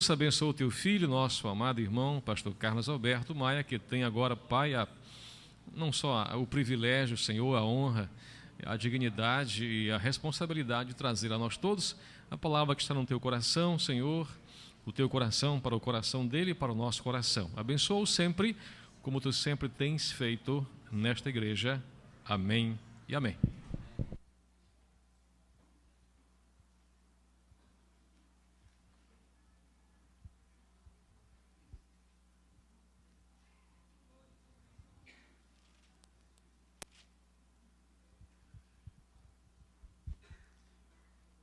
Deus abençoe o teu filho, nosso amado irmão, pastor Carlos Alberto Maia, que tem agora, Pai, não só o privilégio, Senhor, a honra, a dignidade e a responsabilidade de trazer a nós todos a palavra que está no teu coração, Senhor, o teu coração para o coração dele e para o nosso coração. Abençoa-o sempre, como tu sempre tens feito nesta igreja. Amém e amém.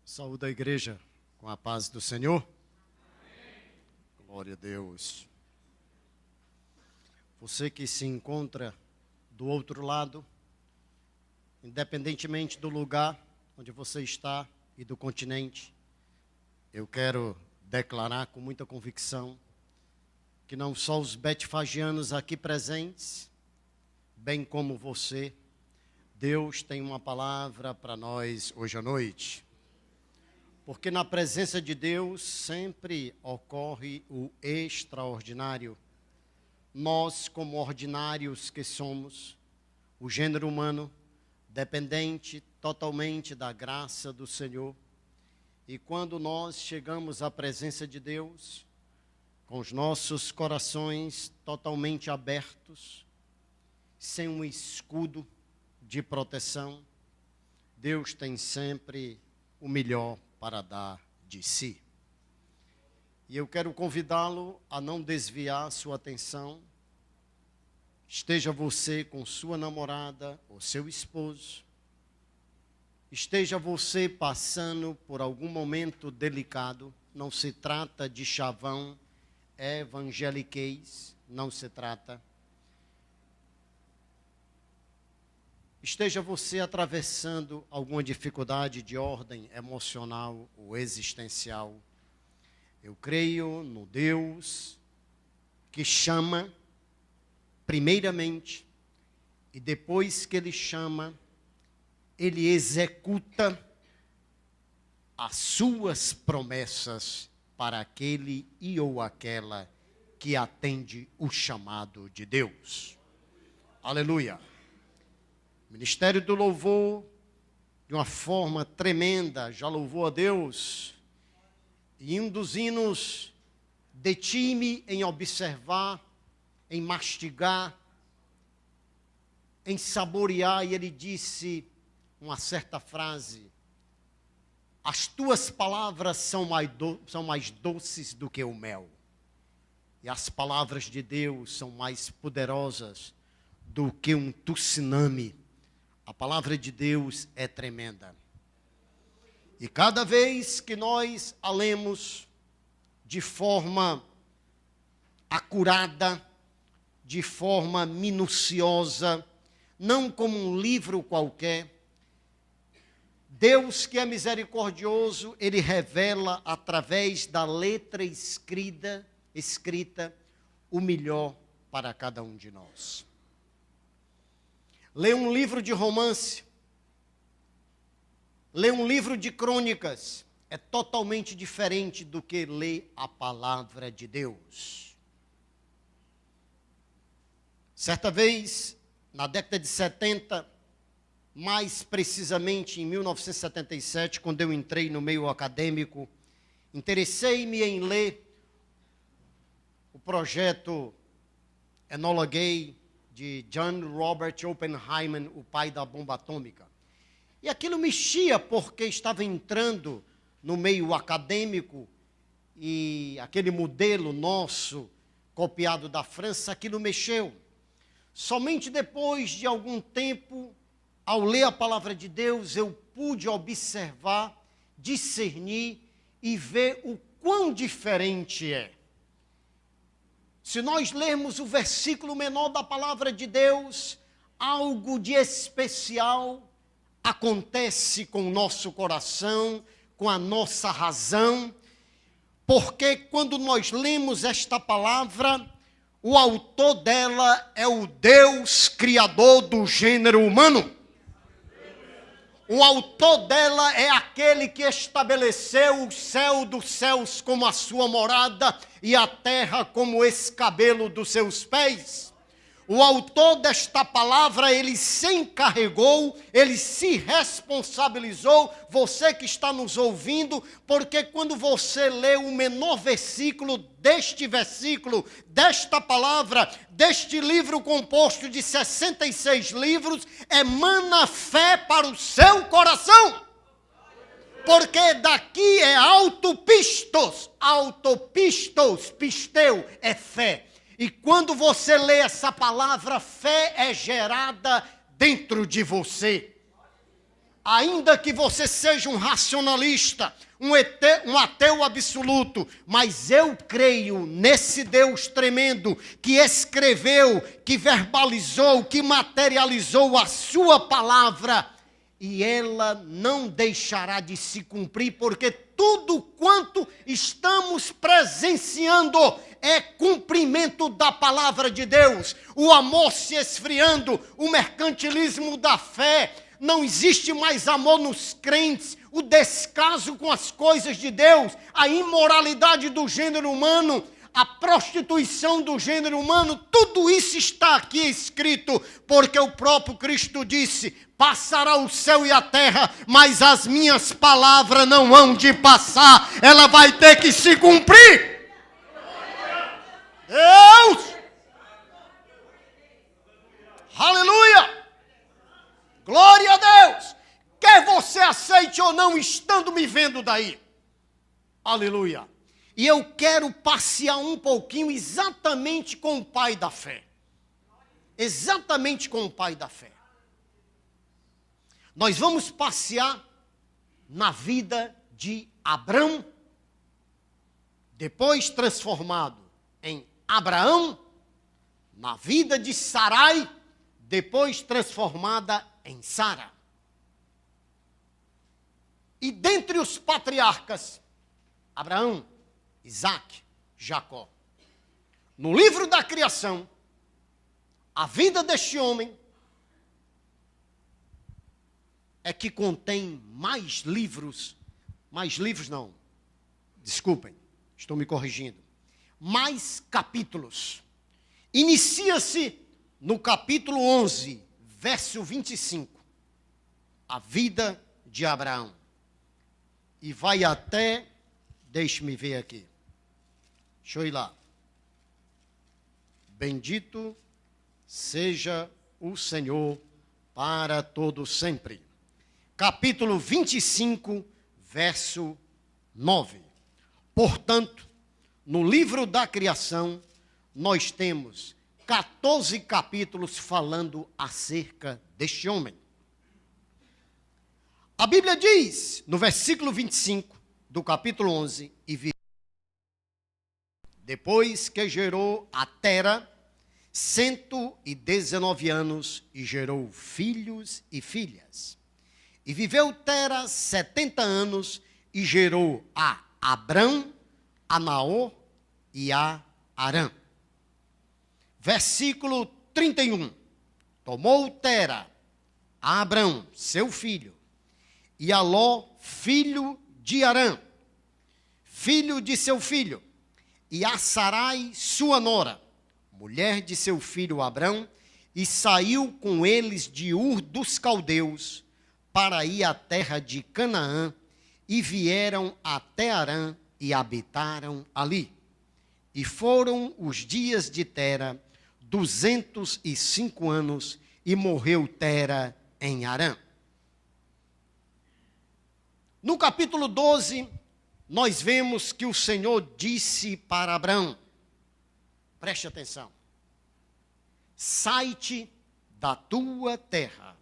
Saúde a igreja com a paz do Senhor. Amém. Glória a Deus. Você que se encontra do outro lado, independentemente do lugar onde você está e do continente, eu quero declarar com muita convicção que não só os betfagianos aqui presentes, bem como você, Deus tem uma palavra para nós hoje à noite. Porque na presença de Deus sempre ocorre o extraordinário. Nós, como ordinários que somos, o gênero humano, dependente totalmente da graça do Senhor. E quando nós chegamos à presença de Deus, com os nossos corações totalmente abertos, sem um escudo de proteção, Deus tem sempre o melhor para dar de si. E eu quero convidá-lo a não desviar sua atenção. Esteja você com sua namorada ou seu esposo. Esteja você passando por algum momento delicado. Não se trata de chavão evangeliquez, não se trata. Esteja você atravessando alguma dificuldade de ordem emocional ou existencial. Eu creio no Deus que chama primeiramente e depois que Ele chama, Ele executa as suas promessas para aquele e ou aquela que atende o chamado de Deus. Aleluia! Ministério do Louvor, de uma forma tremenda, já louvou a Deus. E um dos hinos, detive-me em observar, em mastigar, em saborear, e ele disse uma certa frase: as tuas palavras são mais doces do que o mel, e as palavras de Deus são mais poderosas do que um tsunami. A palavra de Deus é tremenda. E cada vez que nós a lemos de forma acurada, de forma minuciosa, não como um livro qualquer, Deus que é misericordioso, Ele revela através da letra escrita o melhor para cada um de nós. Ler um livro de romance, ler um livro de crônicas, é totalmente diferente do que ler a palavra de Deus. Certa vez, na década de 70, mais precisamente em 1977, quando eu entrei no meio acadêmico, interessei-me em ler o projeto Enola Gay, de John Robert Oppenheimer, o pai da bomba atômica. E aquilo mexia porque estava entrando no meio acadêmico e aquele modelo nosso, copiado da França, aquilo mexeu. Somente depois de algum tempo, ao ler a palavra de Deus, eu pude observar, discernir e ver o quão diferente é. Se nós lermos o versículo menor da palavra de Deus, algo de especial acontece com o nosso coração, com a nossa razão, porque quando nós lemos esta palavra, o autor dela é o Deus criador do gênero humano. O autor dela é aquele que estabeleceu o céu dos céus como a sua morada e a terra como o escabelo dos seus pés. O autor desta palavra, ele se encarregou, ele se responsabilizou, você que está nos ouvindo, porque quando você lê o menor versículo, desta palavra, deste livro composto de 66 livros, emana fé para o seu coração. Porque daqui é autopistos, pisteu, é fé. E quando você lê essa palavra, fé é gerada dentro de você. Ainda que você seja um racionalista, um ateu absoluto, mas eu creio nesse Deus tremendo que escreveu, que verbalizou, que materializou a sua palavra. E ela não deixará de se cumprir, porque tudo quanto estamos presenciando é cumprimento da palavra de Deus. O amor se esfriando, o mercantilismo da fé, não existe mais amor nos crentes, o descaso com as coisas de Deus, a imoralidade do gênero humano, a prostituição do gênero humano, tudo isso está aqui escrito, porque o próprio Cristo disse: passará o céu e a terra, mas as minhas palavras não hão de passar, ela vai ter que se cumprir. Deus! Aleluia! Glória a Deus! Quer você aceite ou não, estando me vendo daí. Aleluia! E eu quero passear um pouquinho exatamente com o pai da fé. Exatamente com o pai da fé. Nós vamos passear na vida de Abrão, depois transformado em Abraão, na vida de Sarai, depois transformada em Sara. E dentre os patriarcas, Abraão, Isaac, Jacó. No livro da criação, a vida deste homem é que contém mais livros não, desculpem, estou me corrigindo, mais capítulos. Inicia-se no capítulo 11, verso 25, a vida de Abraão, e vai até, deixe-me ver aqui, deixa eu ir lá. Bendito seja o Senhor para todo sempre. Capítulo 25, verso 9. Portanto, no livro da criação, nós temos 14 capítulos falando acerca deste homem. A Bíblia diz, no versículo 25 do capítulo 11, depois que gerou a Tera, 119 anos, e gerou filhos e filhas. E viveu Tera 70 anos, e gerou a Abrão, a Naor e a Arã. Versículo 31. Tomou Tera a Abrão, seu filho, e a Ló, filho de Arã, filho de seu filho, e a Sarai, sua nora, mulher de seu filho Abrão, e saiu com eles de Ur dos Caldeus, para ir à terra de Canaã, e vieram até Arã, e habitaram ali. E foram os dias de Tera 205 anos, e morreu Tera em Arã. No capítulo 12, nós vemos que o Senhor disse para Abrão, preste atenção, sai-te da tua terra,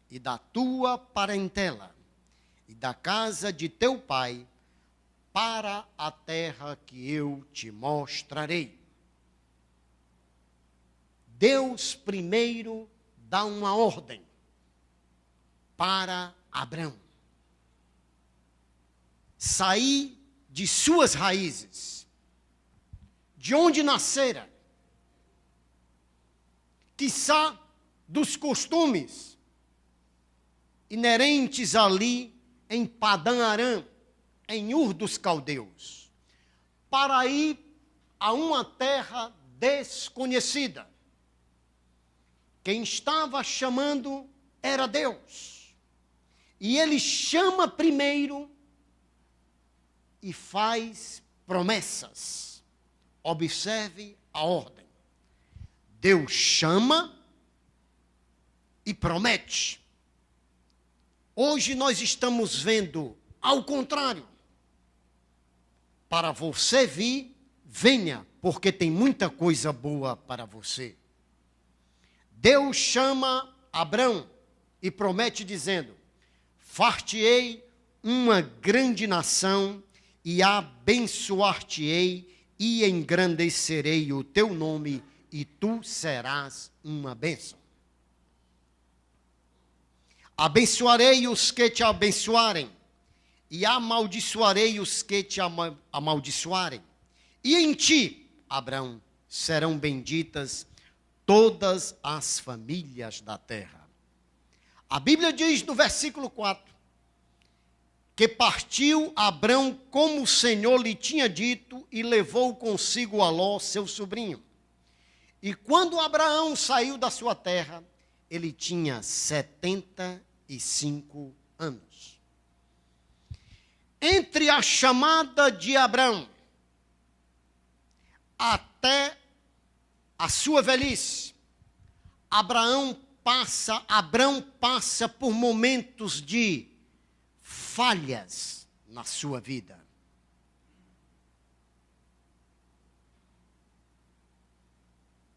e da tua parentela, e da casa de teu pai, para a terra que eu te mostrarei. Deus primeiro dá uma ordem para Abrão. Sair de suas raízes, de onde nascera, quiçá dos costumes, inerentes ali em Padã Arã, em Ur dos Caldeus, para ir a uma terra desconhecida. Quem estava chamando era Deus. E ele chama primeiro e faz promessas. Observe a ordem. Deus chama e promete. Hoje nós estamos vendo ao contrário. Para você vir, venha, porque tem muita coisa boa para você. Deus chama Abrão e promete dizendo: far-te-ei uma grande nação e abençoar-te-ei e engrandecerei o teu nome e tu serás uma bênção. Abençoarei os que te abençoarem e amaldiçoarei os que te amaldiçoarem. E em ti, Abrão, serão benditas todas as famílias da terra. A Bíblia diz no versículo 4, que partiu Abrão como o Senhor lhe tinha dito e levou consigo a Ló, seu sobrinho. E quando Abraão saiu da sua terra, ele tinha 75 anos. Entre a chamada de Abrão até a sua velhice, Abrão passa por momentos de falhas na sua vida.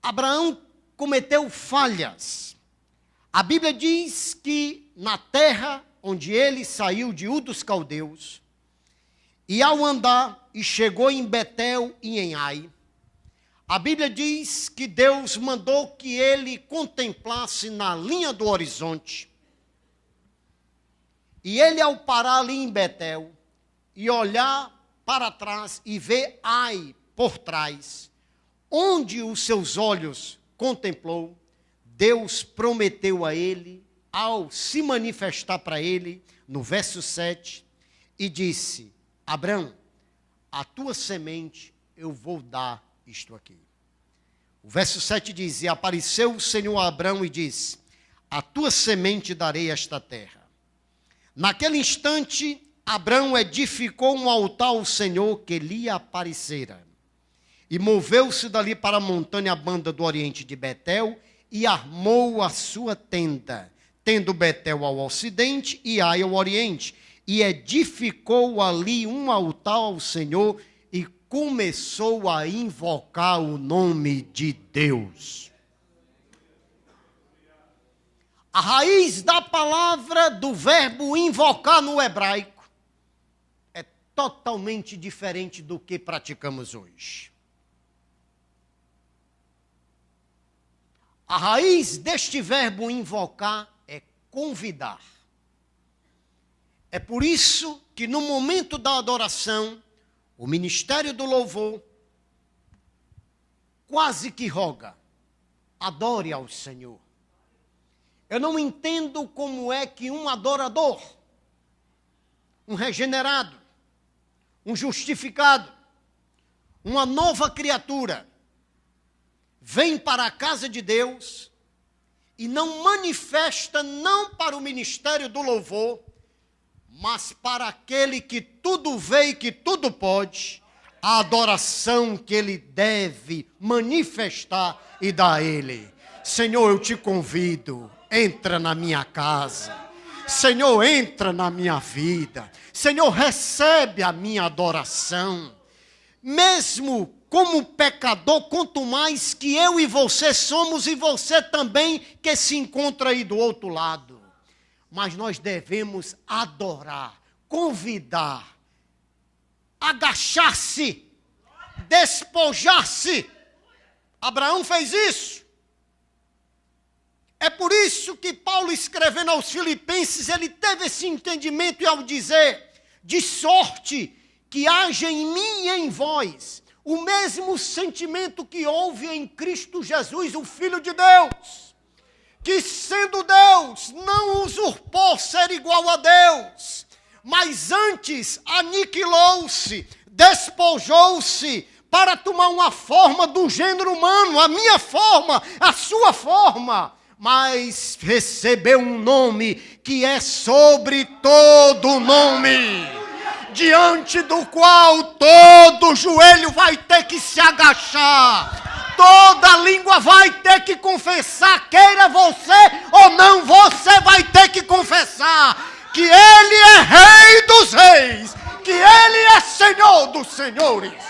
Abraão cometeu falhas. A Bíblia diz que na terra onde ele saiu de Ur dos Caldeus, e ao andar, e chegou em Betel e em Ai, a Bíblia diz que Deus mandou que ele contemplasse na linha do horizonte. E ele, ao parar ali em Betel, e olhar para trás e ver Ai por trás, onde os seus olhos contemplou, Deus prometeu a ele, ao se manifestar para ele, no verso 7, e disse: Abrão, a tua semente eu vou dar isto aqui. O verso 7 diz: e apareceu o Senhor a Abrão e disse: a tua semente darei esta terra. Naquele instante, Abrão edificou um altar ao Senhor que lhe aparecera. E moveu-se dali para a montanha banda do oriente de Betel e armou a sua tenda, tendo Betel ao ocidente e Ai ao oriente. E edificou ali um altar ao Senhor e começou a invocar o nome de Deus. A raiz da palavra do verbo invocar no hebraico é totalmente diferente do que praticamos hoje. A raiz deste verbo invocar é convidar. É por isso que no momento da adoração, o ministério do louvor quase que roga: adore ao Senhor. Eu não entendo como é que um adorador, um regenerado, um justificado, uma nova criatura, vem para a casa de Deus e não manifesta, não para o ministério do louvor, mas para aquele que tudo vê e que tudo pode, a adoração que ele deve manifestar e dar a ele. Senhor, eu te convido, entra na minha casa. Senhor, entra na minha vida. Senhor, recebe a minha adoração. Mesmo como pecador, quanto mais que eu e você somos, e você também que se encontra aí do outro lado. Mas nós devemos adorar, convidar, agachar-se, despojar-se. Abraão fez isso. É por isso que Paulo, escrevendo aos Filipenses, ele teve esse entendimento, e ao dizer: de sorte que haja em mim e em vós o mesmo sentimento que houve em Cristo Jesus, o Filho de Deus, que sendo Deus, não usurpou ser igual a Deus, mas antes aniquilou-se, despojou-se, para tomar uma forma do gênero humano, a minha forma, a sua forma, mas recebeu um nome que é sobre todo nome, diante do qual todo joelho vai ter que se agachar, toda língua vai ter que confessar, queira você ou não, você vai ter que confessar que Ele é Rei dos Reis, que Ele é Senhor dos Senhores.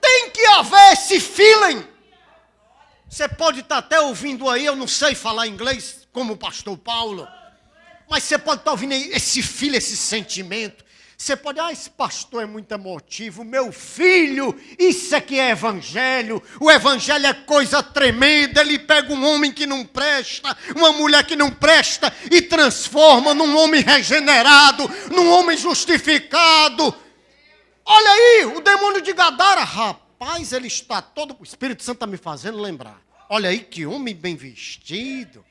Tem que haver esse feeling. Você pode estar até ouvindo aí, eu não sei falar inglês como o pastor Paulo, mas você pode estar ouvindo aí esse feeling, esse sentimento. Você pode, esse pastor é muito emotivo, meu filho, isso aqui é evangelho, o evangelho é coisa tremenda, ele pega um homem que não presta, uma mulher que não presta e transforma num homem regenerado, num homem justificado. Olha aí, o demônio de Gadara, rapaz, ele está todo, o Espírito Santo está me fazendo lembrar, olha aí que homem bem vestido,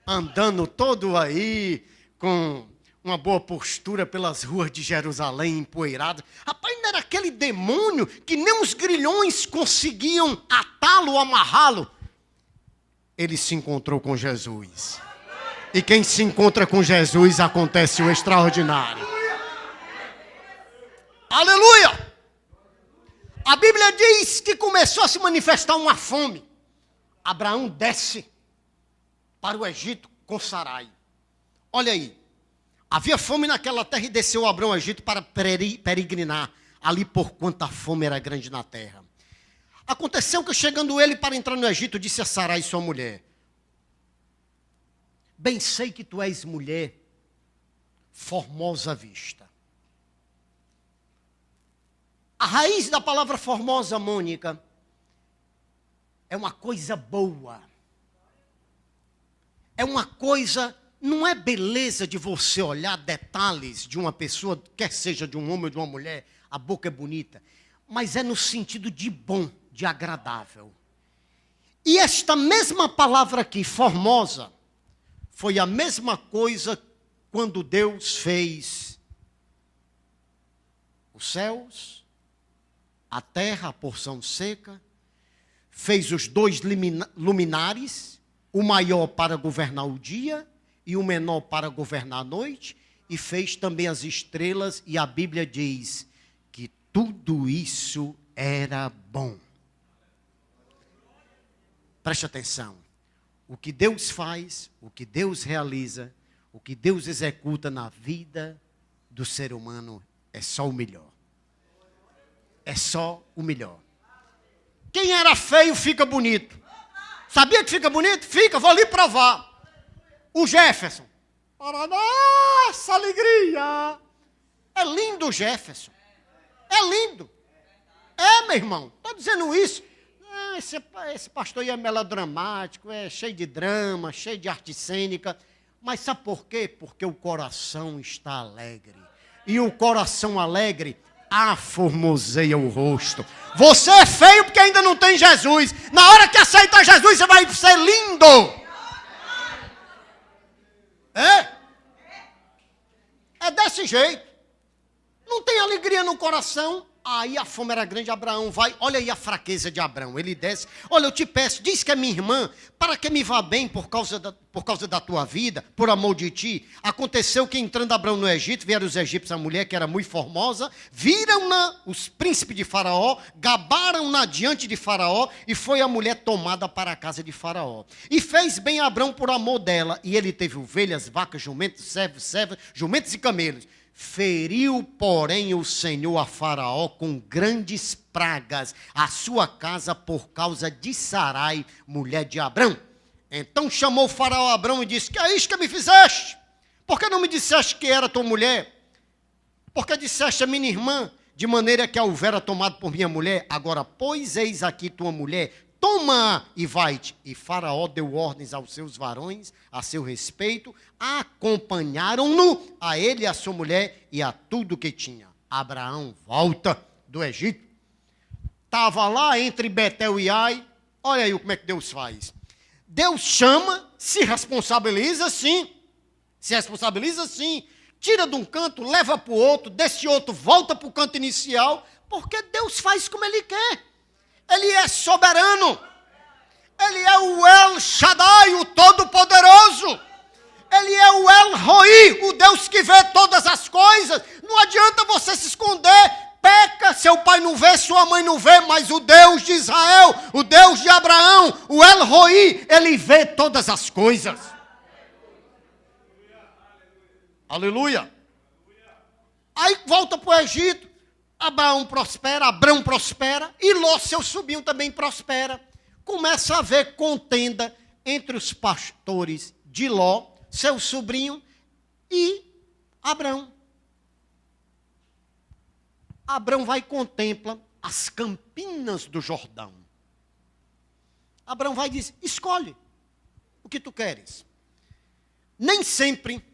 andando todo aí, com uma boa postura pelas ruas de Jerusalém, empoeirado. Rapaz, não era aquele demônio que nem os grilhões conseguiam atá-lo ou amarrá-lo. Ele se encontrou com Jesus. E quem se encontra com Jesus, acontece o extraordinário. Aleluia! A Bíblia diz que começou a se manifestar uma fome. Abraão desce para o Egito com Sarai. Olha aí. Havia fome naquela terra e desceu Abraão ao Egito para peregrinar ali por quanto a fome era grande na terra. Aconteceu que chegando ele para entrar no Egito, disse a Sarai, sua mulher: bem sei que tu és mulher formosa à vista. A raiz da palavra formosa, Mônica, é uma coisa boa. É uma coisa... Não é beleza de você olhar detalhes de uma pessoa, quer seja de um homem ou de uma mulher, a boca é bonita, mas é no sentido de bom, de agradável. E esta mesma palavra aqui, formosa, foi a mesma coisa quando Deus fez os céus, a terra, a porção seca, fez os dois luminares, o maior para governar o dia e o menor para governar a noite, e fez também as estrelas, e a Bíblia diz que tudo isso era bom. Preste atenção. O que Deus faz, o que Deus realiza, o que Deus executa na vida do ser humano é só o melhor. É só o melhor. Quem era feio fica bonito. Sabia que fica bonito? Fica, vou ali provar. O Jefferson. Para nossa alegria. É lindo o Jefferson. É lindo. É, meu irmão. Estou dizendo isso. Esse pastor aí é melodramático, é cheio de drama, cheio de arte cênica. Mas sabe por quê? Porque o coração está alegre. E o coração alegre aformoseia o rosto. Você é feio porque ainda não tem Jesus. Na hora que aceitar Jesus, você vai ser lindo. É desse jeito. Não tem alegria no coração. Aí a fome era grande, Abraão vai, olha aí a fraqueza de Abraão, ele desce, olha, eu te peço, diz que é minha irmã, para que me vá bem por causa da tua vida, por amor de ti. Aconteceu que entrando Abraão no Egito, vieram os egípcios, a mulher que era muito formosa, viram-na os príncipes de Faraó, gabaram-na diante de Faraó, e foi a mulher tomada para a casa de Faraó. E fez bem Abraão por amor dela, e ele teve ovelhas, vacas, jumentos, servos, jumentos e camelos. Feriu, porém, o Senhor a Faraó com grandes pragas, a sua casa por causa de Sarai, mulher de Abrão. Então chamou Faraó a Abrão e disse: que é isso que me fizeste? Por que não me disseste que era tua mulher? Por que disseste a minha irmã, de maneira que a houvera tomado por minha mulher? Agora, pois, eis aqui tua mulher, toma e vai-te. E Faraó deu ordens aos seus varões, a seu respeito, acompanharam-no, a ele e a sua mulher, e a tudo que tinha. Abraão volta do Egito. Estava lá entre Betel e Ai. Olha aí como é que Deus faz. Deus chama, se responsabiliza sim. Se responsabiliza sim. Tira de um canto, leva para o outro, desse outro volta para o canto inicial, porque Deus faz como Ele quer. Ele é soberano. Ele é o El Shaddai, o Todo-Poderoso. Ele é o El Roi, o Deus que vê todas as coisas. Não adianta você se esconder. Peca, seu pai não vê, sua mãe não vê, mas o Deus de Israel, o Deus de Abraão, o El Roi, ele vê todas as coisas. Aleluia. Aí volta para o Egito. Abrão prospera, e Ló, seu sobrinho, também prospera. Começa a haver contenda entre os pastores de Ló, seu sobrinho, e Abrão. Abrão vai e contempla as campinas do Jordão. Abrão vai e diz: escolhe o que tu queres. Nem sempre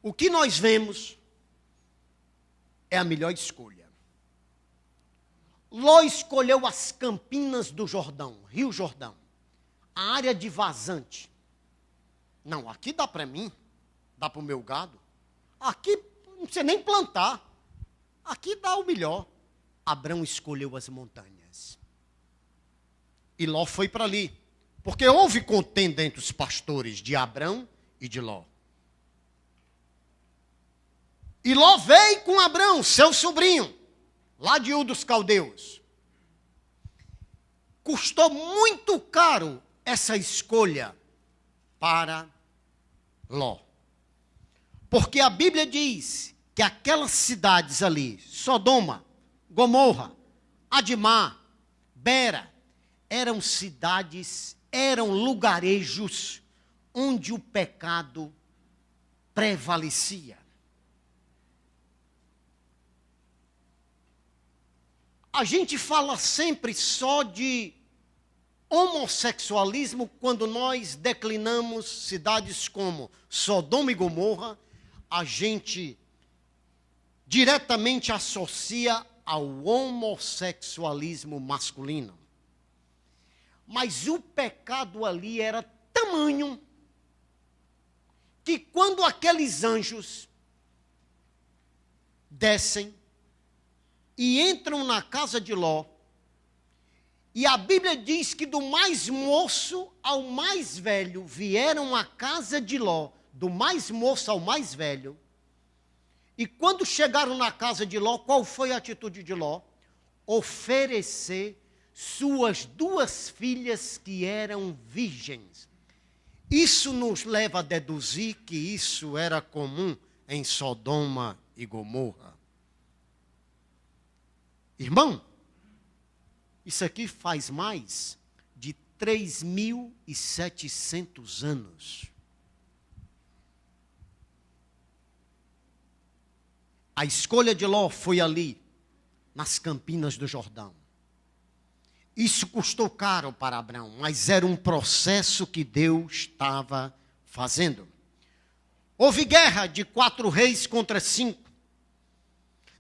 o que nós vemos é a melhor escolha. Ló escolheu as campinas do Jordão, Rio Jordão, a área de vazante. Não, aqui dá para mim, dá para o meu gado. Aqui não precisa nem plantar. Aqui dá o melhor. Abrão escolheu as montanhas. E Ló foi para ali. Porque houve contenda entre os pastores de Abrão e de Ló. E Ló veio com Abrão, seu sobrinho, lá de Ur dos Caldeus. Custou muito caro essa escolha para Ló. Porque a Bíblia diz que aquelas cidades ali, Sodoma, Gomorra, Adimá, Bera, eram cidades, eram lugarejos onde o pecado prevalecia. A gente fala sempre só de homossexualismo quando nós declinamos cidades como Sodoma e Gomorra, a gente diretamente associa ao homossexualismo masculino. Mas o pecado ali era tamanho que quando aqueles anjos descem e entram na casa de Ló, e a Bíblia diz que do mais moço ao mais velho vieram à casa de Ló, do mais moço ao mais velho. E quando chegaram na casa de Ló, qual foi a atitude de Ló? Oferecer suas 2 filhas que eram virgens. Isso nos leva a deduzir que isso era comum em Sodoma e Gomorra. Irmão, isso aqui faz mais de 3.700 anos. A escolha de Ló foi ali, nas campinas do Jordão. Isso custou caro para Abrão, mas era um processo que Deus estava fazendo. Houve guerra de 4 reis contra 5.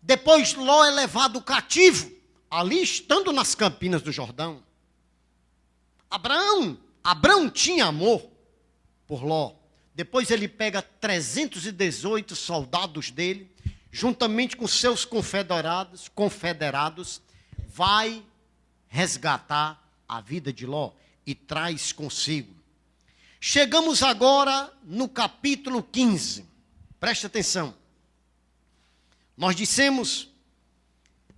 Depois Ló é levado cativo, ali estando nas campinas do Jordão. Abrão tinha amor por Ló. Depois ele pega 318 soldados dele, juntamente com seus confederados, vai resgatar a vida de Ló e traz consigo. Chegamos agora no capítulo 15. Preste atenção. Nós dissemos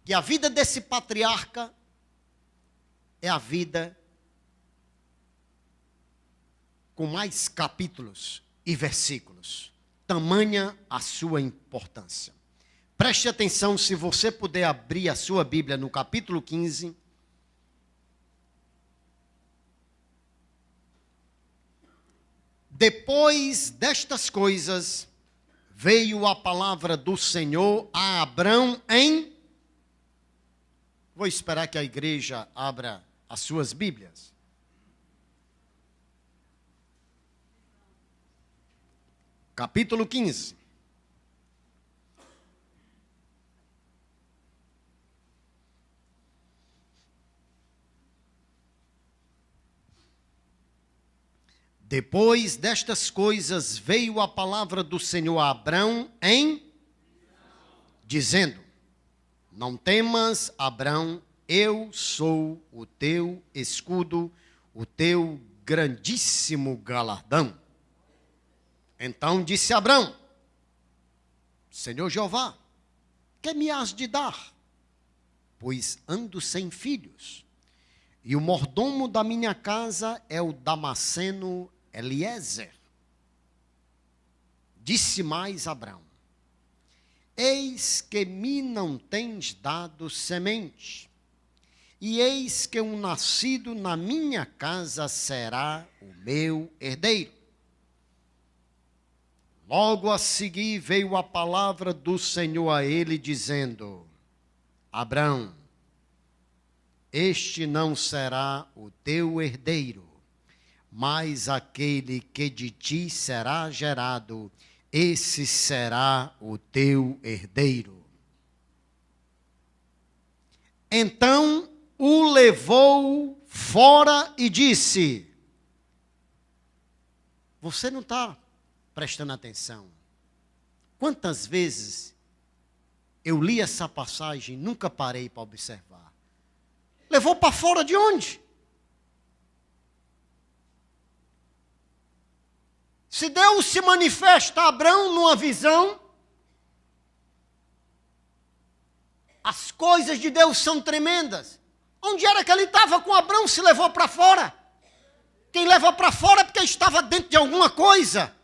que a vida desse patriarca é a vida com mais capítulos e versículos. Tamanha a sua importância. Preste atenção, se você puder abrir a sua Bíblia no capítulo 15. Depois destas coisas, veio a palavra do Senhor a Abrão em... Vou esperar que a igreja abra as suas Bíblias. Capítulo 15. Depois destas coisas veio a palavra do Senhor a Abrão dizendo: não temas, Abrão, eu sou o teu escudo, o teu grandíssimo galardão. Então disse Abrão: Senhor Jeová, que me has de dar? Pois ando sem filhos, e o mordomo da minha casa é o Damasceno Eliezer. Disse mais Abrão: eis que me não tens dado semente, e eis que um nascido na minha casa será o meu herdeiro. Logo a seguir veio a palavra do Senhor a ele, dizendo: Abrão, este não será o teu herdeiro, mas aquele que de ti será gerado, esse será o teu herdeiro. Então o levou fora e disse: você não está prestando atenção. Quantas vezes eu li essa passagem e nunca parei para observar. Levou para fora de onde? Se Deus se manifesta a Abrão numa visão, as coisas de Deus são tremendas. Onde era que ele estava com Abrão se levou para fora? Quem leva para fora é porque estava dentro de alguma coisa.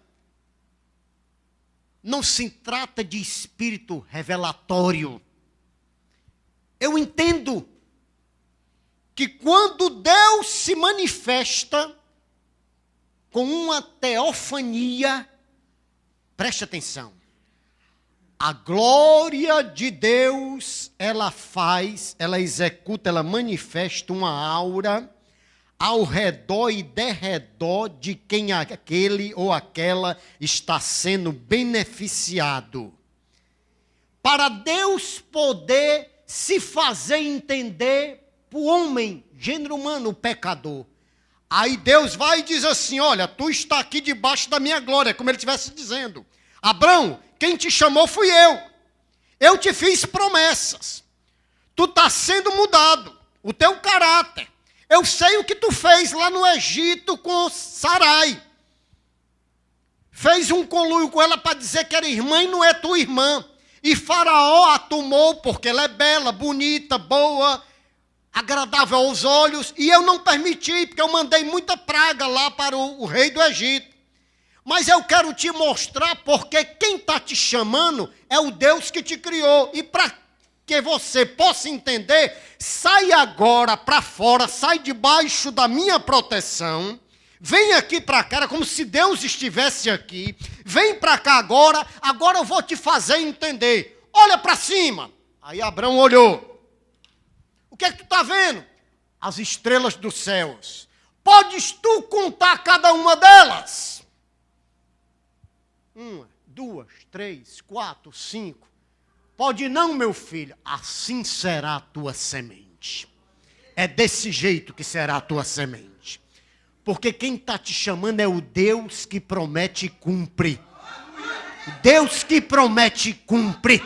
Não se trata de espírito revelatório. Eu entendo que quando Deus se manifesta com uma teofania, preste atenção, a glória de Deus, ela executa, ela manifesta uma aura ao redor e derredor de quem aquele ou aquela está sendo beneficiado. Para Deus poder se fazer entender para o homem, gênero humano, o pecador. Aí Deus vai e diz assim: olha, tu está aqui debaixo da minha glória, como ele estivesse dizendo. Abrão, quem te chamou fui eu. Eu te fiz promessas. Tu está sendo mudado, o teu caráter. Eu sei o que tu fez lá no Egito com Sarai. Fez um conluio com ela para dizer que era irmã e não é tua irmã. E Faraó a tomou porque ela é bela, bonita, boa, agradável aos olhos. E eu não permiti, porque eu mandei muita praga lá para o rei do Egito. Mas eu quero te mostrar porque quem está te chamando é o Deus que te criou. E para que você possa entender, sai agora para fora, sai debaixo da minha proteção, vem aqui para cá, era como se Deus estivesse aqui, vem para cá agora eu vou te fazer entender, olha para cima. Aí Abrão olhou, o que é que tu está vendo? As estrelas dos céus, podes tu contar cada uma delas? 1, 2, 3, 4, 5, pode não, meu filho, assim será a tua semente. É desse jeito que será a tua semente. Porque quem está te chamando é o Deus que promete e cumpre. Deus que promete e cumpre.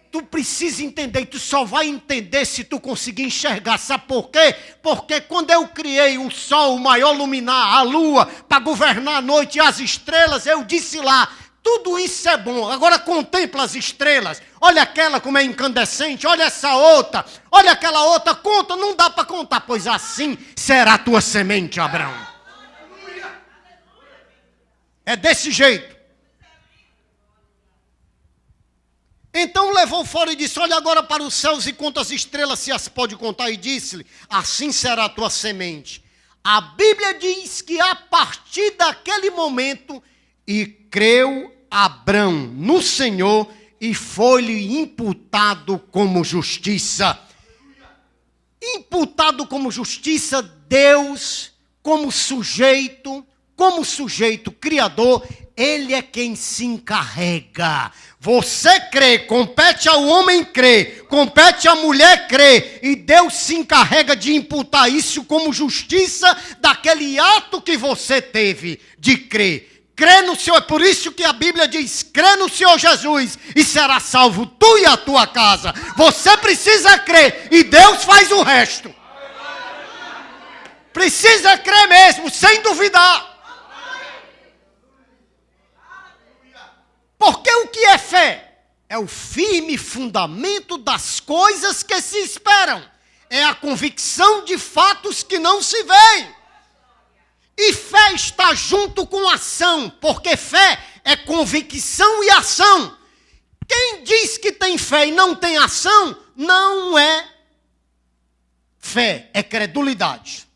Tu precisa entender, e tu só vai entender se tu conseguir enxergar. Sabe por quê? Porque quando eu criei o sol, o maior luminar, a lua, para governar a noite e as estrelas, eu disse lá, tudo isso é bom. Agora contempla as estrelas. Olha aquela como é incandescente. Olha essa outra. Olha aquela outra. Conta, não dá para contar. Pois assim será a tua semente, Abrão. É desse jeito. Então levou fora e disse: olha agora para os céus e conta as estrelas, se as pode contar. E disse-lhe: assim será a tua semente. A Bíblia diz que a partir daquele momento, e creu Abrão no Senhor, e foi-lhe imputado como justiça. Imputado como justiça, Deus, como sujeito criador, Ele é quem se encarrega. Você crê, compete ao homem crer, compete à mulher crer, e Deus se encarrega de imputar isso como justiça daquele ato que você teve de crer. Crê no Senhor, é por isso que a Bíblia diz, crê no Senhor Jesus e será salvo tu e a tua casa. Você precisa crer e Deus faz o resto. Precisa crer mesmo, sem duvidar. Porque o que é fé? É o firme fundamento das coisas que se esperam. É a convicção de fatos que não se veem. E fé está junto com ação, porque fé é convicção e ação. Quem diz que tem fé e não tem ação, não é fé, é credulidade.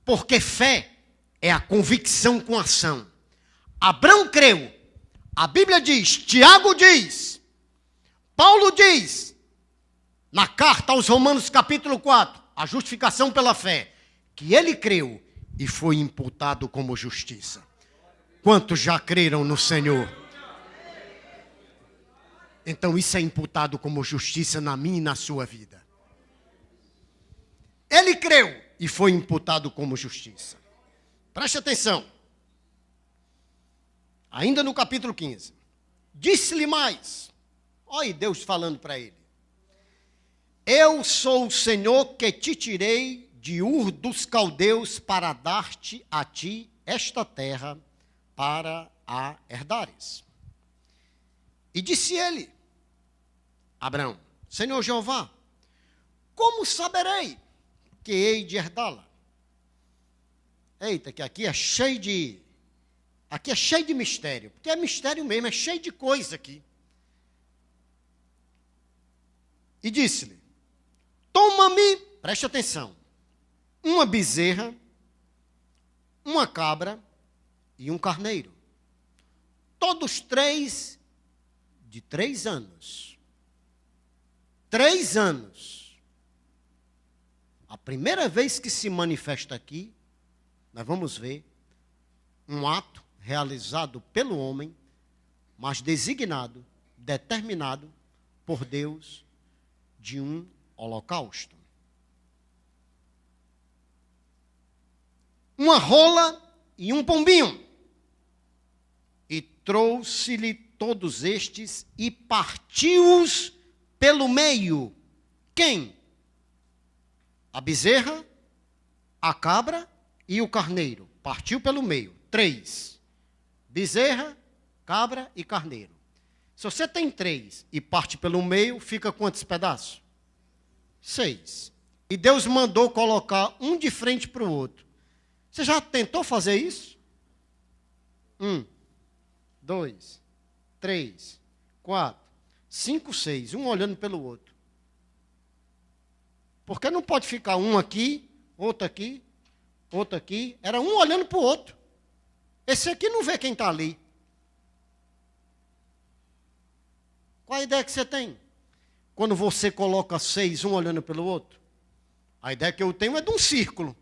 Porque fé é a convicção com ação. Abraão creu. A Bíblia diz, Tiago diz, Paulo diz, na carta aos Romanos capítulo 4, a justificação pela fé, que ele creu e foi imputado como justiça. Quantos já creram no Senhor? Então isso é imputado como justiça na minha e na sua vida. Ele creu e foi imputado como justiça. Preste atenção. Ainda no capítulo 15. Disse-lhe mais. Olha aí Deus falando para ele. Eu sou o Senhor que te tirei de Ur dos Caldeus para dar-te a ti esta terra para a herdares. E disse ele, Abraão, Senhor Jeová, como saberei que hei de herdá-la? Eita, que aqui é cheio de mistério, porque é mistério mesmo, é cheio de coisa aqui. E disse-lhe, toma-me, preste atenção, uma bezerra, uma cabra e um carneiro. Todos 3 de 3 anos. 3 anos. A primeira vez que se manifesta aqui, nós vamos ver um ato realizado pelo homem, mas designado, determinado por Deus de um holocausto. Uma rola e um pombinho. E trouxe-lhe todos estes e partiu-os pelo meio. Quem? A bezerra, a cabra e o carneiro. Partiu pelo meio. 3. Bezerra, cabra e carneiro. Se você tem 3 e parte pelo meio, fica quantos pedaços? 6. E Deus mandou colocar um de frente para o outro. Você já tentou fazer isso? 1, 2, 3, 4, 5, 6. Um olhando pelo outro. Porque não pode ficar um aqui, outro aqui, outro aqui. Era um olhando para o outro. Esse aqui não vê quem está ali. Qual a ideia que você tem? Quando você coloca 6, um olhando pelo outro? A ideia que eu tenho é de um círculo.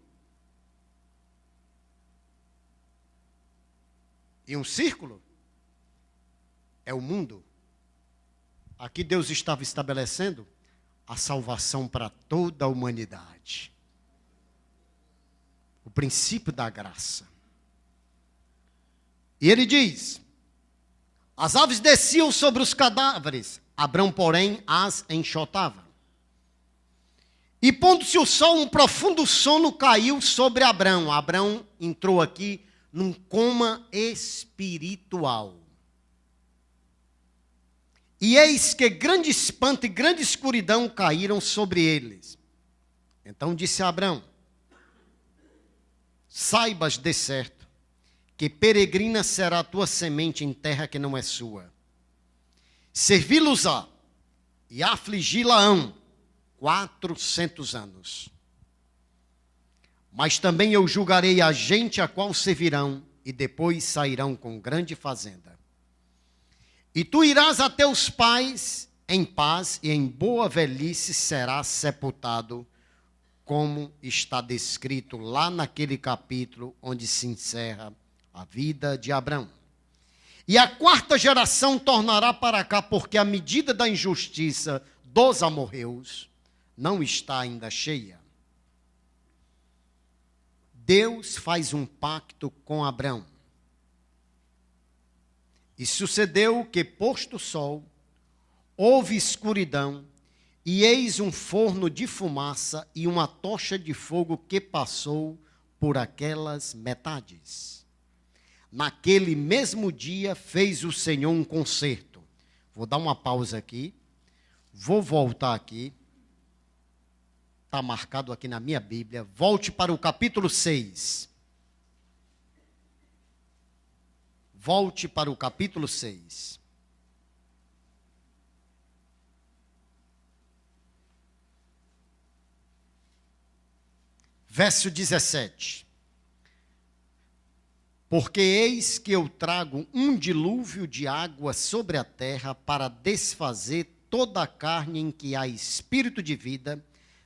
E um círculo é o mundo. Aqui Deus estava estabelecendo a salvação para toda a humanidade. O princípio da graça. E ele diz, as aves desciam sobre os cadáveres, Abrão, porém, as enxotava. E pondo-se o sol, um profundo sono caiu sobre Abrão. Abrão entrou aqui num coma espiritual. E eis que grande espanto e grande escuridão caíram sobre eles. Então disse Abrão, saibas de certo, que peregrina será a tua semente em terra que não é sua. Servi-los-á e afligi-la-ão 400 anos. Mas também eu julgarei a gente a qual servirão, e depois sairão com grande fazenda. E tu irás a teus pais em paz, e em boa velhice serás sepultado, como está descrito lá naquele capítulo onde se encerra a vida de Abrão. E a quarta geração tornará para cá, porque a medida da injustiça dos amorreus não está ainda cheia. Deus faz um pacto com Abrão. E sucedeu que, posto o sol, houve escuridão, e eis um forno de fumaça e uma tocha de fogo que passou por aquelas metades. Naquele mesmo dia fez o Senhor um concerto. Vou dar uma pausa aqui. Vou voltar aqui. Está marcado aqui na minha Bíblia. Volte para o capítulo 6. Volte para o capítulo 6. Verso 17. Porque eis que eu trago um dilúvio de água sobre a terra para desfazer toda a carne em que há espírito de vida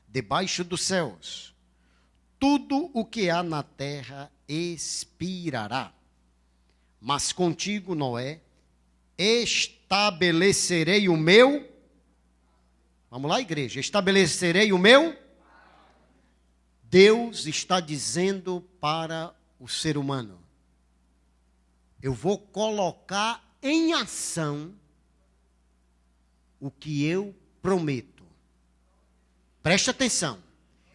debaixo dos céus. Tudo o que há na terra expirará. Mas contigo, Noé, estabelecerei o meu... Vamos lá, igreja. Estabelecerei o meu... Deus está dizendo para o ser humano: eu vou colocar em ação o que eu prometo. Preste atenção.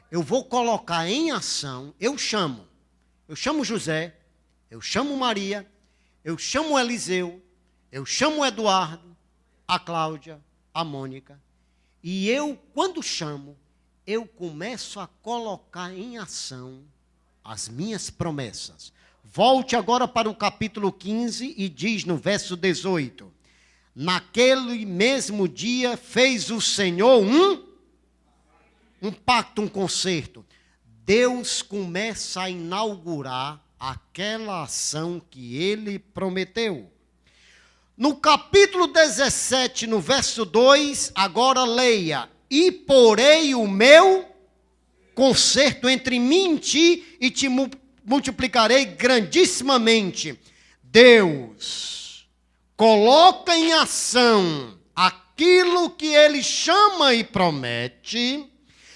Eu vou colocar em ação, eu chamo José, eu chamo Maria, eu chamo Eliseu, eu chamo Eduardo, a Cláudia, a Mônica, e eu, quando chamo, eu começo a colocar em ação as minhas promessas. Volte agora para o capítulo 15 e diz no verso 18: naquele mesmo dia fez o Senhor um pacto, um concerto. Deus começa a inaugurar aquela ação que ele prometeu. No capítulo 17, no verso 2, agora leia: e porei o meu concerto entre mim e ti, e te multiplicarei grandissimamente. Deus coloca em ação aquilo que ele chama e promete.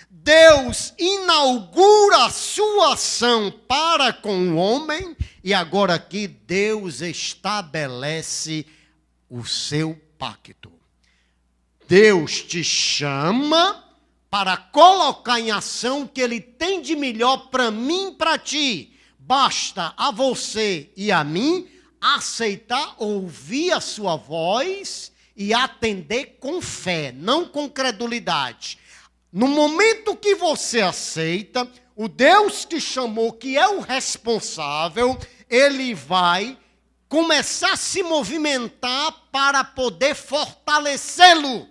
Deus inaugura a sua ação para com o homem, e agora aqui Deus estabelece o seu pacto. Deus te chama para colocar em ação o que ele tem de melhor para mim e para ti. Basta a você e a mim aceitar, ouvir a sua voz e atender com fé, não com credulidade. No momento que você aceita, o Deus que chamou, que é o responsável, ele vai começar a se movimentar para poder fortalecê-lo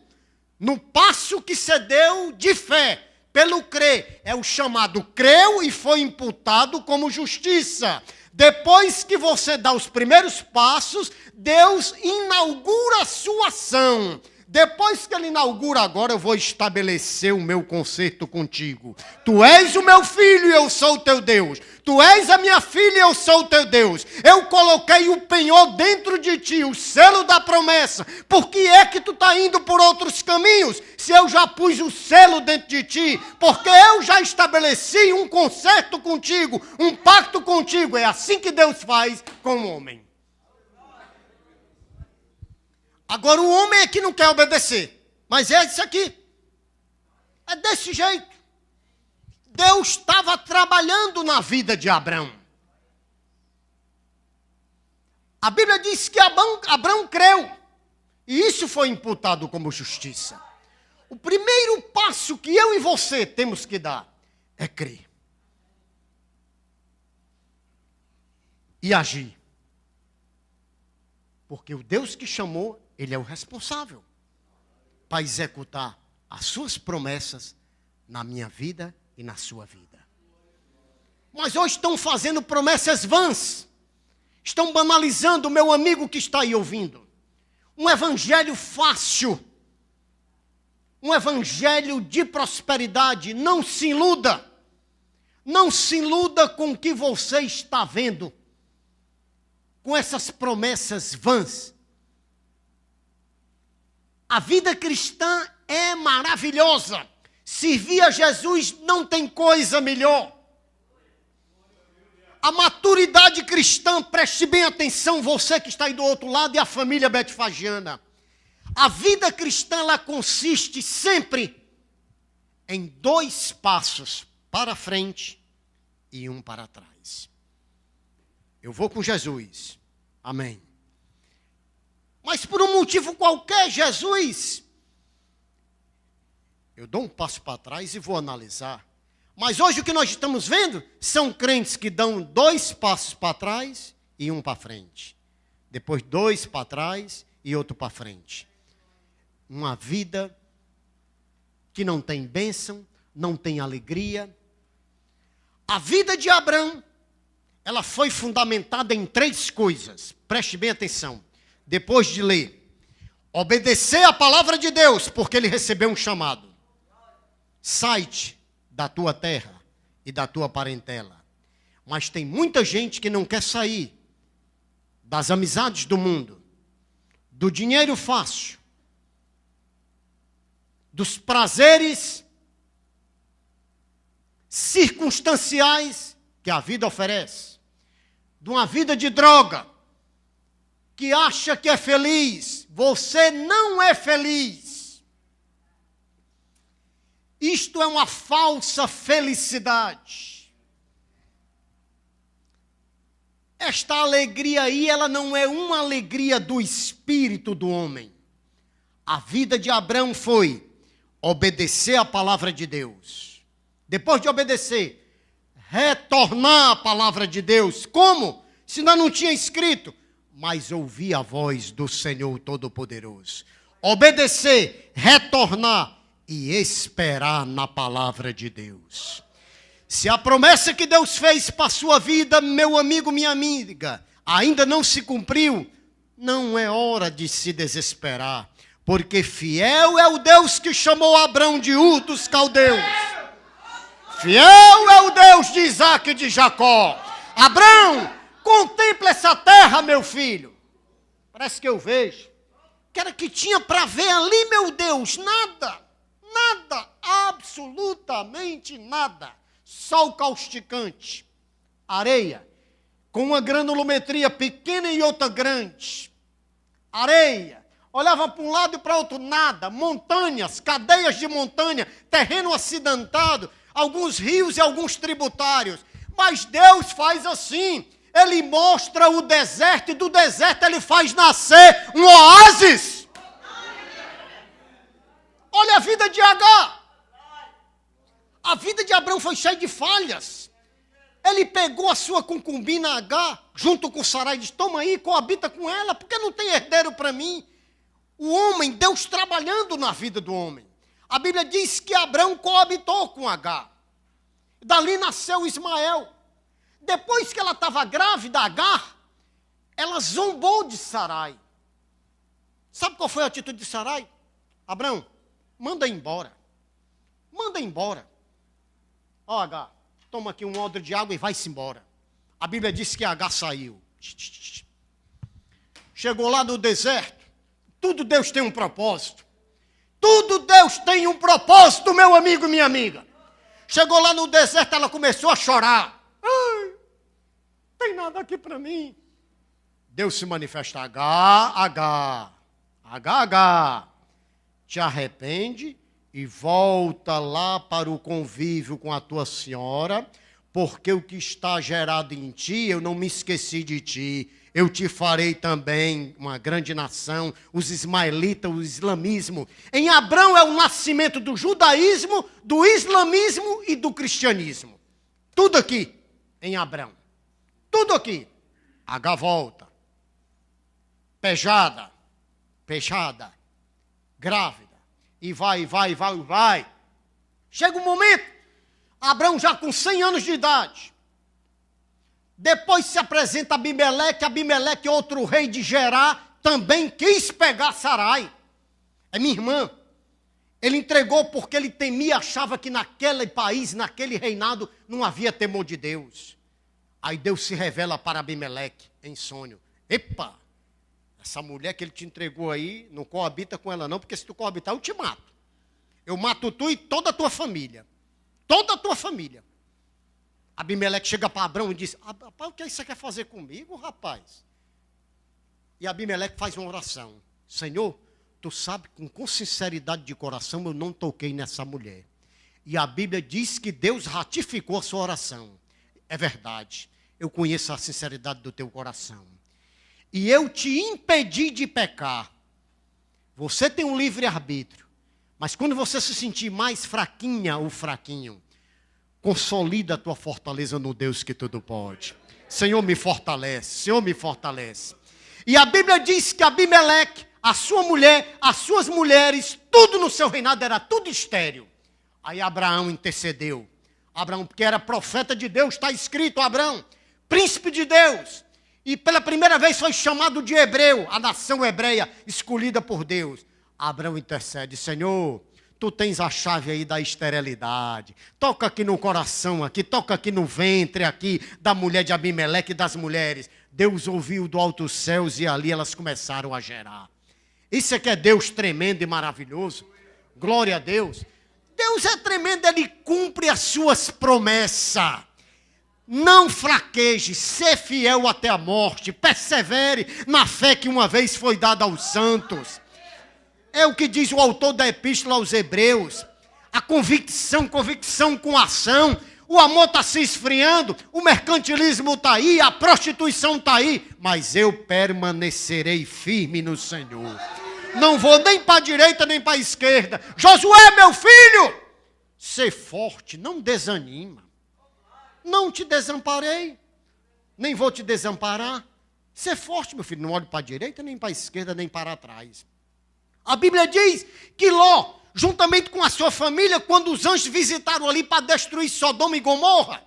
no passo que cedeu de fé, pelo crer. É o chamado creu e foi imputado como justiça. Depois que você dá os primeiros passos, Deus inaugura a sua ação. Depois que ele inaugura, agora eu vou estabelecer o meu concerto contigo. Tu és o meu filho e eu sou o teu Deus. Tu és a minha filha e eu sou o teu Deus. Eu coloquei o penhor dentro de ti, o selo da promessa. Por que é que tu está indo por outros caminhos? Se eu já pus o selo dentro de ti, porque eu já estabeleci um concerto contigo, um pacto contigo. É assim que Deus faz com o homem. Agora o homem é que não quer obedecer. Mas é isso aqui. É desse jeito. Deus estava trabalhando na vida de Abrão. A Bíblia diz que Abrão creu. E isso foi imputado como justiça. O primeiro passo que eu e você temos que dar é crer. E agir. Porque o Deus que chamou, ele é o responsável para executar as suas promessas na minha vida e na sua vida. Mas hoje estão fazendo promessas vãs. Estão banalizando o meu amigo que está aí ouvindo. Um evangelho fácil. Um evangelho de prosperidade. Não se iluda. Não se iluda com o que você está vendo. com essas promessas vãs. A vida cristã é maravilhosa. Servir a Jesus não tem coisa melhor. A maturidade cristã, preste bem atenção, você que está aí do outro lado e a família betfagiana. A vida cristã, ela consiste sempre em 2 passos para frente e 1 para trás. Eu vou com Jesus. Amém. Mas por um motivo qualquer, Jesus, eu dou um passo para trás e vou analisar. Mas hoje o que nós estamos vendo são crentes que dão 2 passos para trás e 1 para frente. Depois 2 para trás e outro para frente. Uma vida que não tem bênção, não tem alegria. A vida de Abraão, ela foi fundamentada em 3 coisas. Preste bem atenção. Depois de ler, obedecer a palavra de Deus, porque ele recebeu um chamado. Sai-te da tua terra e da tua parentela. Mas tem muita gente que não quer sair das amizades do mundo, do dinheiro fácil, dos prazeres circunstanciais que a vida oferece, de uma vida de droga, que acha que é feliz. Você não é feliz. Isto é uma falsa felicidade. Esta alegria aí, ela não é uma alegria do espírito do homem. A vida de Abraão foi obedecer a palavra de Deus. Depois de obedecer, retornar à palavra de Deus. Como? Se não tinha escrito. Mas ouvir a voz do Senhor Todo-Poderoso. Obedecer, retornar e esperar na palavra de Deus. Se a promessa que Deus fez para a sua vida, meu amigo, minha amiga, ainda não se cumpriu, não é hora de se desesperar. Porque fiel é o Deus que chamou Abraão de Ur dos Caldeus. Fiel é o Deus de Isaac e de Jacó. Abraão, contempla essa terra, meu filho. Parece que eu vejo. Que era que tinha para ver ali, meu Deus? Nada. Nada. Absolutamente nada. Sol causticante. Areia. Com uma granulometria pequena e outra grande. Areia. Olhava para um lado e para outro, nada. Montanhas, cadeias de montanha. Terreno acidentado. Alguns rios e alguns tributários. Mas Deus faz assim. Ele mostra o deserto e do deserto ele faz nascer um oásis. Olha a vida de Agar. A vida de Abraão foi cheia de falhas. Ele pegou a sua concubina Agar, junto com Sarai, e disse, toma aí, coabita com ela, porque não tem herdeiro para mim. O homem, Deus trabalhando na vida do homem. A Bíblia diz que Abraão coabitou com Agar. Dali nasceu Ismael. Depois que ela estava grávida, Agar, ela zombou de Sarai. Sabe qual foi a atitude de Sarai? Abraão, manda embora. Manda embora. Ó, Agar, toma aqui um odre de água e vai-se embora. A Bíblia diz que Agar saiu. Chegou lá no deserto. Tudo Deus tem um propósito. Tudo Deus tem um propósito, meu amigo e minha amiga. Chegou lá no deserto, ela começou a chorar. Ai, tem nada aqui para mim. Deus se manifesta, Agar, te arrepende e volta lá para o convívio com a tua senhora, porque o que está gerado em ti, eu não me esqueci de ti. Eu te farei também uma grande nação, os ismaelitas, o islamismo. Em Abraão é o nascimento do judaísmo, do islamismo e do cristianismo. Tudo aqui em Abraão. Tudo aqui. Agar volta. Pejada. Grávida. E vai. Chega um momento, Abraão já com 100 anos de idade. Depois se apresenta Abimeleque, outro rei de Gerar, também quis pegar Sarai. É minha irmã. Ele entregou porque ele temia, achava que naquele país, naquele reinado, não havia temor de Deus. Aí Deus se revela para Abimeleque em sonho. Epa, essa mulher que ele te entregou aí, não coabita com ela não, porque se tu coabitar, eu te mato. Eu mato tu e toda a tua família. Toda a tua família. Abimeleque chega para Abrão e diz, rapaz, o que você quer fazer comigo, rapaz? E Abimeleque faz uma oração. Senhor, tu sabe, com sinceridade de coração, eu não toquei nessa mulher. E a Bíblia diz que Deus ratificou a sua oração. É verdade. Eu conheço a sinceridade do teu coração. E eu te impedi de pecar. Você tem um livre-arbítrio. Mas quando você se sentir mais fraquinha ou fraquinho, consolida a tua fortaleza no Deus que tudo pode. Senhor, me fortalece. Senhor, me fortalece. E a Bíblia diz que Abimeleque, a sua mulher, as suas mulheres, tudo no seu reinado era tudo estéril. Aí Abraão intercedeu. Abraão, porque era profeta de Deus, está escrito, Abraão, príncipe de Deus. E pela primeira vez foi chamado de hebreu, a nação hebreia escolhida por Deus. Abraão intercede, Senhor, tu tens a chave aí da esterilidade. Toca aqui no coração, aqui, toca aqui no ventre, aqui, da mulher de Abimeleque e das mulheres. Deus ouviu do alto dos céus e ali elas começaram a gerar. Isso é que é Deus tremendo e maravilhoso. Glória a Deus. Deus é tremendo, Ele cumpre as suas promessas. Não fraqueje, ser fiel até a morte, persevere na fé que uma vez foi dada aos santos. É o que diz o autor da epístola aos Hebreus. A convicção com ação. O amor está se esfriando, o mercantilismo está aí, a prostituição está aí. Mas eu permanecerei firme no Senhor. Não vou nem para a direita nem para a esquerda. Josué, meu filho, ser forte, não desanima. Não te desamparei, nem vou te desamparar. Ser forte, meu filho, não olhe para a direita, nem para a esquerda, nem para trás. A Bíblia diz que Ló, juntamente com a sua família, quando os anjos visitaram ali para destruir Sodoma e Gomorra,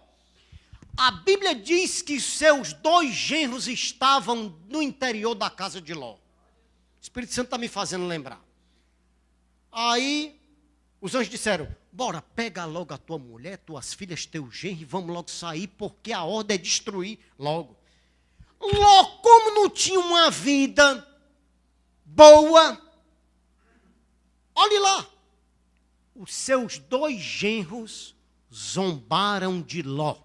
a Bíblia diz que seus 2 genros estavam no interior da casa de Ló. O Espírito Santo está me fazendo lembrar. Aí, os anjos disseram, bora, pega logo a tua mulher, tuas filhas, teu genro, e vamos logo sair, porque a ordem é destruir logo. Ló, como não tinha uma vida boa, olhe lá, os seus 2 genros zombaram de Ló.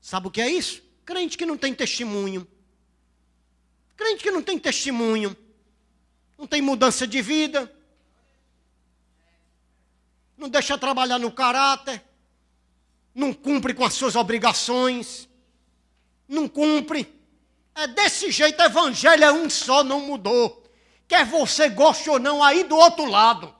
Sabe o que é isso? Crente que não tem testemunho. Crente que não tem testemunho. Não tem mudança de vida. Não deixa trabalhar no caráter. Não cumpre com as suas obrigações. Não cumpre. É desse jeito, o evangelho é um só, não mudou. Quer você goste ou não, aí do outro lado.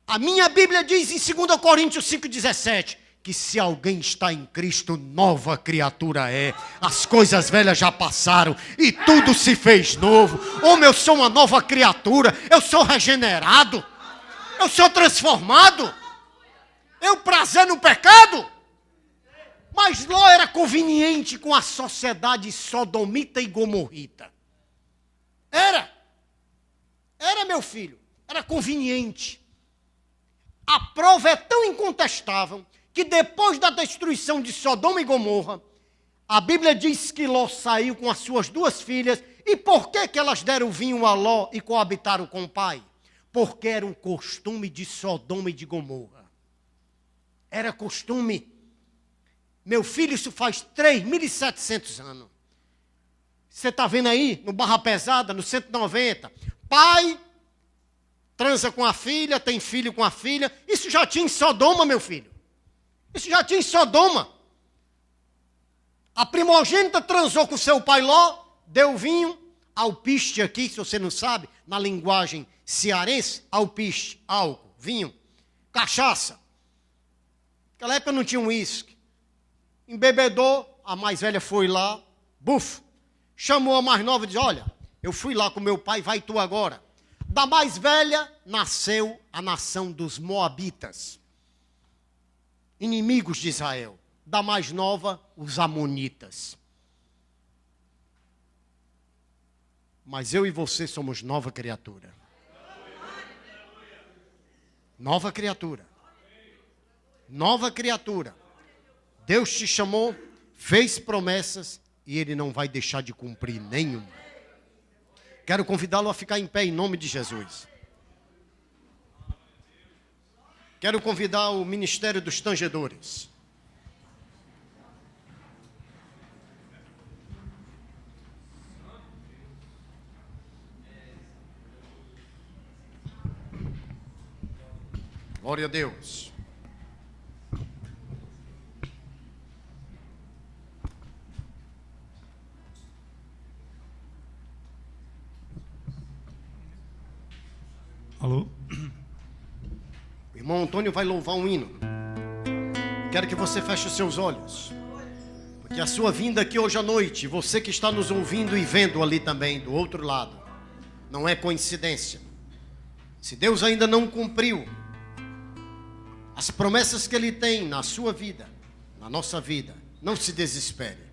A minha Bíblia diz em 2 Coríntios 5,17, que se alguém está em Cristo, nova criatura é. As coisas velhas já passaram e tudo se fez novo. Homem, eu sou uma nova criatura, eu sou regenerado, eu sou transformado. Eu prazer no pecado. Mas Ló era conveniente com a sociedade sodomita e gomorrita. Era, meu filho, era conveniente. A prova é tão incontestável que depois da destruição de Sodoma e Gomorra, a Bíblia diz que Ló saiu com as suas 2 filhas. E por que elas deram vinho a Ló e coabitaram com o pai? Porque era um costume de Sodoma e de Gomorra. Era costume. Meu filho, isso faz 3.700 anos. Você está vendo aí, no Barra Pesada, no 190. Pai transa com a filha, tem filho com a filha. Isso já tinha em Sodoma, meu filho. Isso já tinha em Sodoma. A primogênita transou com seu pai Ló, deu vinho, alpiste aqui, se você não sabe, na linguagem cearense, alpiste, álcool, vinho, cachaça. Naquela época não tinha um uísque. Embebedou, a mais velha foi lá, bufo, chamou a mais nova e disse, olha, eu fui lá com meu pai, vai tu agora. Da mais velha nasceu a nação dos Moabitas, inimigos de Israel. Da mais nova, os Amonitas. Mas eu e você somos nova criatura. Nova criatura. Nova criatura. Deus te chamou, fez promessas e Ele não vai deixar de cumprir nenhum. Quero convidá-lo a ficar em pé em nome de Jesus. Quero convidar o Ministério dos Tangedores. Glória a Deus. Alô? O irmão Antônio vai louvar um hino. Quero que você feche os seus olhos, porque a sua vinda aqui hoje à noite, você que está nos ouvindo e vendo ali também, do outro lado, não é coincidência. Se Deus ainda não cumpriu as promessas que Ele tem na sua vida, na nossa vida, não se desespere.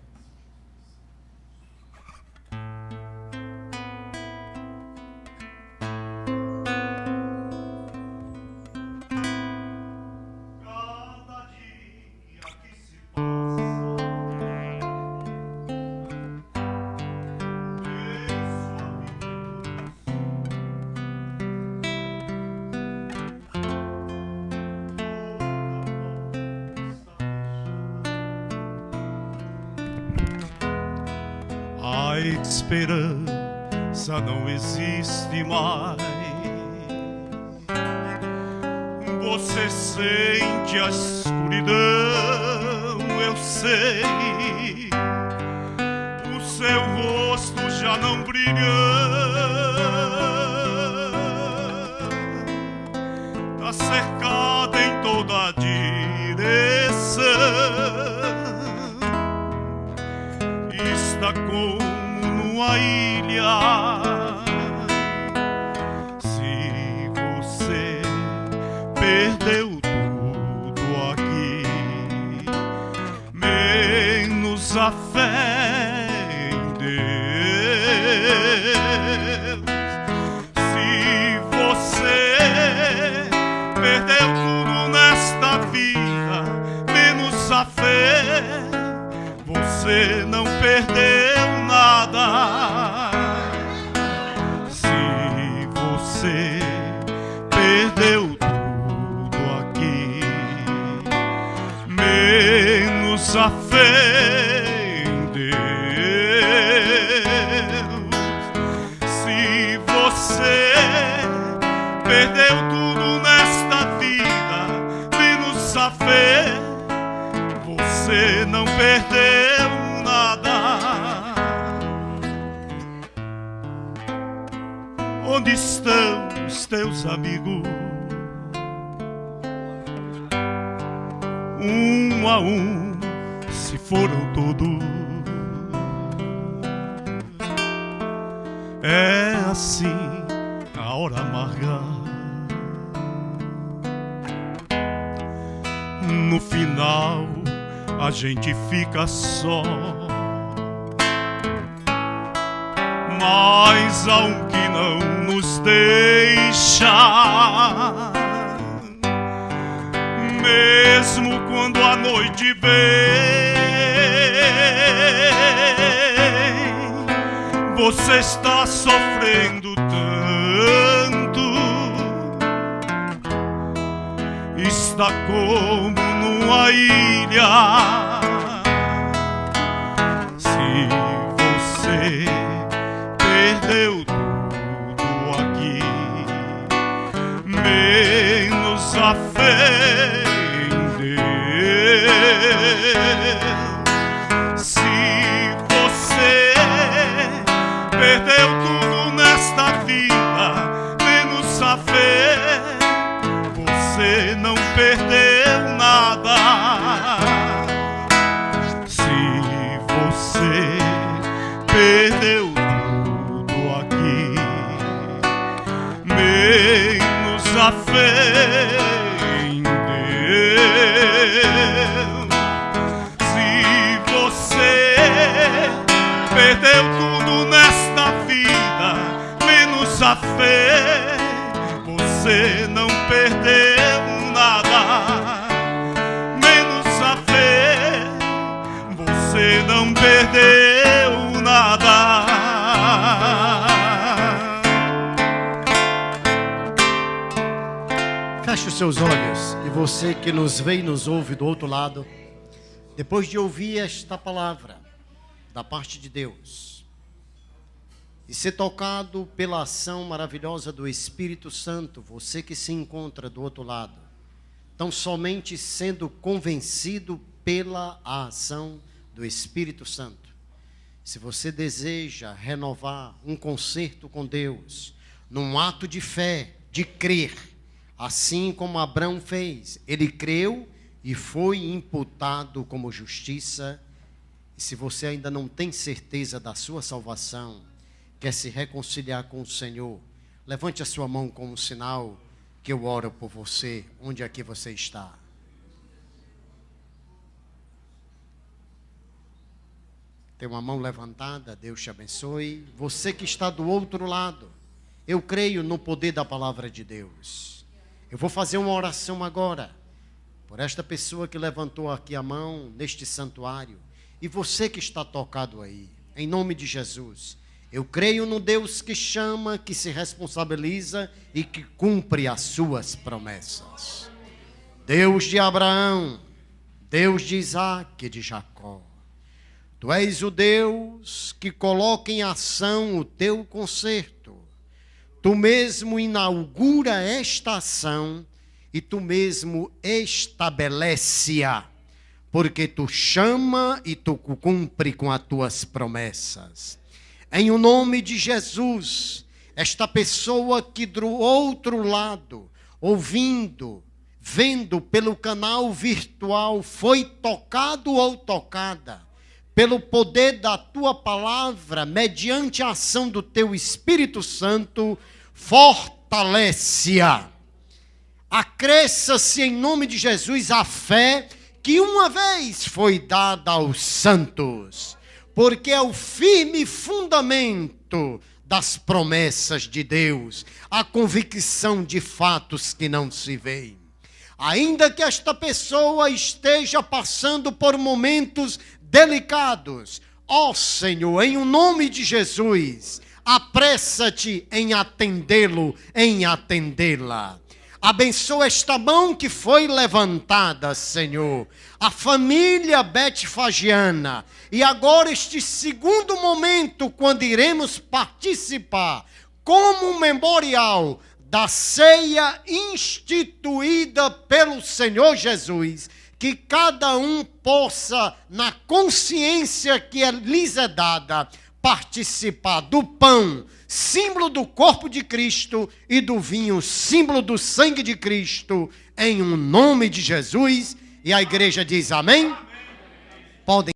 A esperança não existe mais. Você sente a escuridão, eu sei. O seu rosto já não brilha. Tá cercada em toda a direção. Está como numa ilha. Se você perdeu tudo aqui, menos a fé em Deus. Se você perdeu tudo nesta vida, menos a fé, você não perdeu nada. Se você perdeu tudo aqui, menos a fé em Deus. Se você perdeu tudo nesta vida, menos a fé, você não perdeu nada. Onde estão os teus amigos? Um a um se foram todos. É assim a hora amarga. No final a gente fica só, mas há um que não nos deixa, mesmo quando a noite vem. Você está sofrendo tanto, está como numa ilha. Se você perdeu tudo aqui, menos a fé em Deus. Se você perdeu tudo nesta vida, menos a fé, você não perdeu nada. Se você perdeu tudo aqui, menos a fé em Deus. Se você perdeu tudo nesta vida, menos a fé, você não perdeu nada. Menos a fé, você não perdeu você que nos vê e nos ouve do outro lado, depois de ouvir esta palavra da parte de Deus e ser tocado pela ação maravilhosa do Espírito Santo, você que se encontra do outro lado, tão somente sendo convencido pela ação do Espírito Santo. Se você deseja renovar um concerto com Deus, num ato de fé, de crer, assim como Abraão fez, ele creu e foi imputado como justiça. E se você ainda não tem certeza da sua salvação, quer se reconciliar com o Senhor, levante a sua mão como sinal que eu oro por você, onde é que você está. Tem uma mão levantada, Deus te abençoe. Você que está do outro lado, eu creio no poder da palavra de Deus. Eu vou fazer uma oração agora, por esta pessoa que levantou aqui a mão, neste santuário. E você que está tocado aí, em nome de Jesus. Eu creio no Deus que chama, que se responsabiliza e que cumpre as suas promessas. Deus de Abraão, Deus de Isaac e de Jacó. Tu és o Deus que coloca em ação o teu concerto. Tu mesmo inaugura esta ação e tu mesmo estabelece-a, porque tu chama e tu cumpre com as tuas promessas. Em o nome de Jesus, esta pessoa que do outro lado, ouvindo, vendo pelo canal virtual, foi tocado ou tocada pelo poder da tua palavra, mediante a ação do teu Espírito Santo, fortalece-a. Acresça-se em nome de Jesus a fé que uma vez foi dada aos santos, porque é o firme fundamento das promessas de Deus, a convicção de fatos que não se veem. Ainda que esta pessoa esteja passando por momentos delicados, ó Senhor, em o nome de Jesus, apressa-te em atendê-lo, em atendê-la. Abençoa esta mão que foi levantada, Senhor, a família betfagiana. E agora este segundo momento, quando iremos participar como um memorial da ceia instituída pelo Senhor Jesus, que cada um possa, na consciência que lhes é dada, participar do pão, símbolo do corpo de Cristo, e do vinho, símbolo do sangue de Cristo, em um nome de Jesus. E a igreja diz amém? Podem